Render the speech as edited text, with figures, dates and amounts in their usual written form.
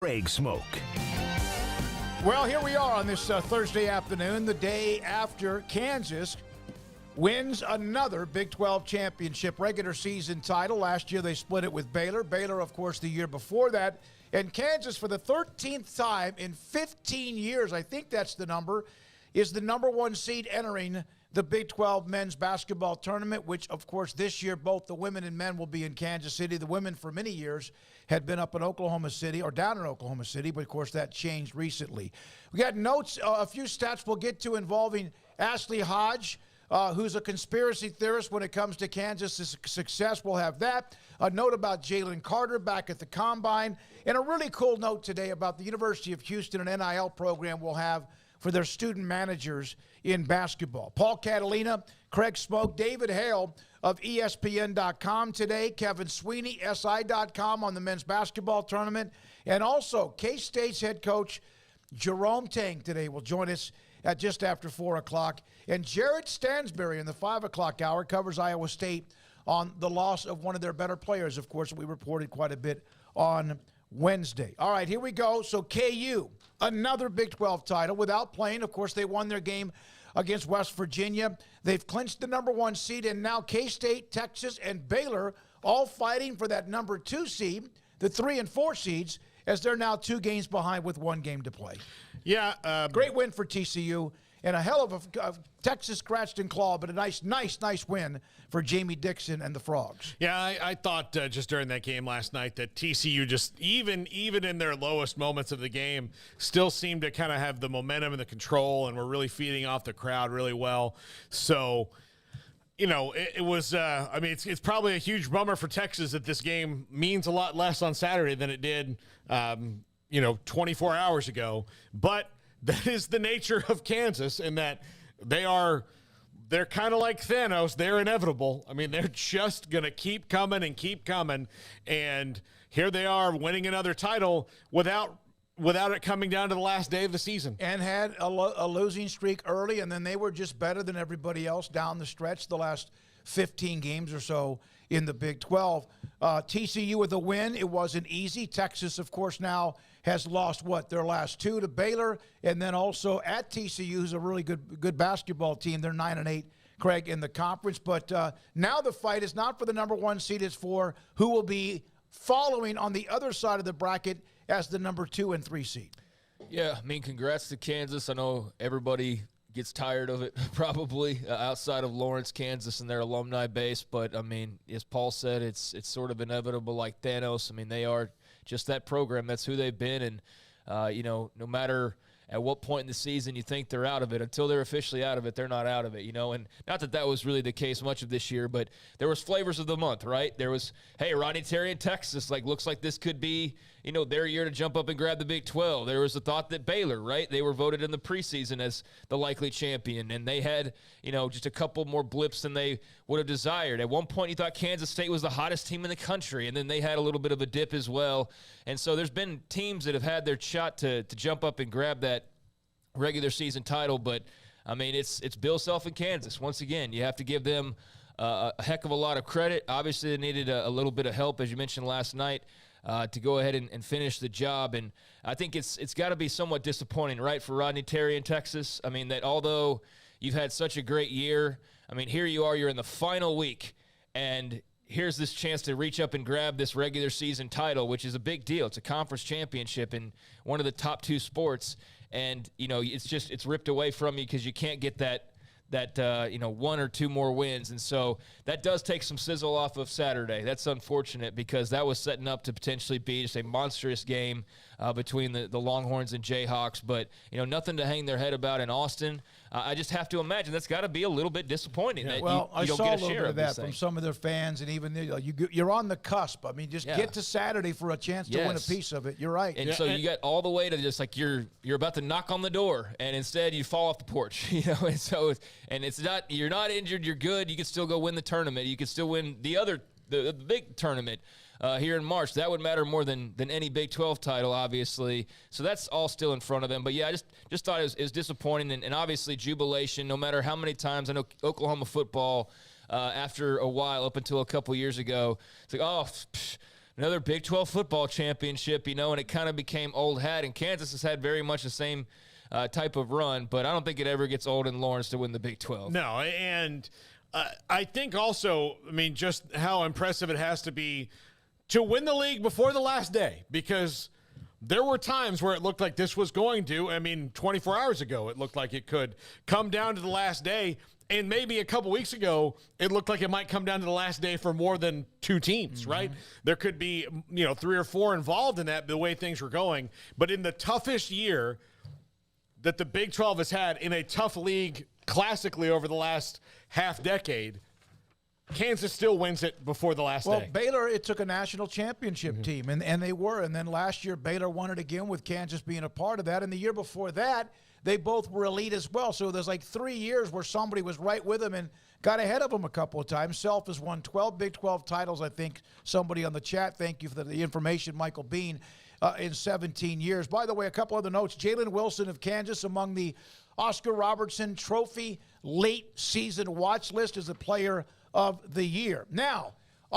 Craig Smoak. Well, here we are on this Thursday afternoon, the day after Kansas wins another Big 12 championship regular season title. Last year they split it with Baylor. Baylor, of course, the year before that. And Kansas, for the 13th time in 15 years, I think that's the number, is the number one seed entering the Big 12 men's basketball tournament, which, of course, this year both the women and men will be in Kansas City. The women, for many years, had been up in Oklahoma City or down in Oklahoma City, but, of course, that changed recently. We got notes, a few stats we'll get to involving Ashley Hodge, who's a conspiracy theorist when it comes to Kansas' success. We'll have that. A note about Jalen Carter back at the Combine. And a really cool note today about the University of Houston and NIL program we'll have for their student managers in basketball. Paul Catalina, Craig Smoak, David Hale of ESPN.com today, Kevin Sweeney, SI.com on the men's basketball tournament, and also K-State's head coach Jerome Tang today will join us at just after 4 o'clock. And Jared Stansberry in the 5 o'clock hour covers Iowa State on the loss of one of their better players, of course, we reported quite a bit on Wednesday. All right, here we go. So KU, another Big 12 title without playing. Of course, they won their game against West Virginia. They've clinched the number one seed, and now K-State, Texas, and Baylor all fighting for that number 2 seed, the 3 and 4 seeds, as they're now 2 games behind with 1 game to play. Yeah. Great win for TCU. And a hell of a Texas scratched and clawed, but a nice win for Jamie Dixon and the Frogs. Yeah, I thought just during that game last night that TCU just, even in their lowest moments of the game, still seemed to kind of have the momentum and the control and were really feeding off the crowd really well. So, you know, it was, it's probably a huge bummer for Texas that this game means a lot less on Saturday than it did, 24 hours ago. But that is the nature of Kansas, in that they're kind of like Thanos. They're inevitable. I mean, they're just going to keep coming. And here they are winning another title without it coming down to the last day of the season. And had a losing streak early, and then they were just better than everybody else down the stretch the last 15 games or so in the Big 12. TCU with a win. It wasn't easy. Texas, of course, now has lost, their last 2 to Baylor, and then also at TCU, who's a really good basketball team. They're 9-8, Craig, in the conference. But now the fight is not for the number 1 seed. It's for who will be following on the other side of the bracket as the number 2 and 3 seed. Yeah, I mean, congrats to Kansas. I know everybody gets tired of it probably outside of Lawrence, Kansas, and their alumni base. But, I mean, as Paul said, it's sort of inevitable like Thanos. I mean, they are just that program. That's who they've been. And, no matter at what point in the season you think they're out of it, until they're officially out of it, they're not out of it, And not that was really the case much of this year, but there was flavors of the month, right? There was, hey, Rodney Terry in Texas, looks like this could be, their year to jump up and grab the Big 12. There was the thought that Baylor, right? They were voted in the preseason as the likely champion, and they had, just a couple more blips than they would have desired. At one point, you thought Kansas State was the hottest team in the country, and then they had a little bit of a dip as well. And so there's been teams that have had their shot to jump up and grab that regular season title, but I mean, it's Bill Self in Kansas. Once again, you have to give them a heck of a lot of credit. Obviously, they needed a little bit of help, as you mentioned last night, to go ahead and finish the job. And I think it's got to be somewhat disappointing, right, for Rodney Terry in Texas. I mean, that although you've had such a great year, I mean, here you are, you're in the final week, and here's this chance to reach up and grab this regular season title, which is a big deal. It's a conference championship in one of the top 2 sports. And, it's ripped away from you because you can't get that 1 or 2 more wins. And so that does take some sizzle off of Saturday. That's unfortunate because that was setting up to potentially be just a monstrous game between the Longhorns and Jayhawks. But, nothing to hang their head about in Austin. I just have to imagine that's got to be a little bit disappointing. Yeah, that well, you don't saw get a little share bit of of that thing from some of their fans, and even you're on the cusp. I mean, just get to Saturday for a chance to win a piece of it. You're right. And so you got all the way to just like you're about to knock on the door, and instead you fall off the porch. And so you're not injured. You're good. You can still go win the tournament. You can still win the big tournament. Here in March. That would matter more than any Big 12 title, obviously. So that's all still in front of them. But, yeah, I just thought it was disappointing. And obviously jubilation, no matter how many times. I know Oklahoma football, after a while, up until a couple years ago, it's like, another Big 12 football championship, and it kind of became old hat. And Kansas has had very much the same type of run, but I don't think it ever gets old in Lawrence to win the Big 12. No, and I think also, just how impressive it has to be to win the league before the last day, because there were times where it looked like this was going to, 24 hours ago, it looked like it could come down to the last day. And maybe a couple weeks ago, it looked like it might come down to the last day for more than two teams, right? There could be, 3 or 4 involved in that, the way things were going. But in the toughest year that the Big 12 has had in a tough league classically over the last half decade, Kansas still wins it before the last day. Well, Baylor, it took a national championship team, and they were. And then last year, Baylor won it again with Kansas being a part of that. And the year before that, they both were elite as well. So there's like 3 years where somebody was right with them and got ahead of them a couple of times. Self has won 12 Big 12 titles, I think. Somebody on the chat, thank you for the information, Michael Bean, in 17 years. By the way, a couple other notes. Jalen Wilson of Kansas among the Oscar Robertson Trophy late season watch list as a player of the year. Now,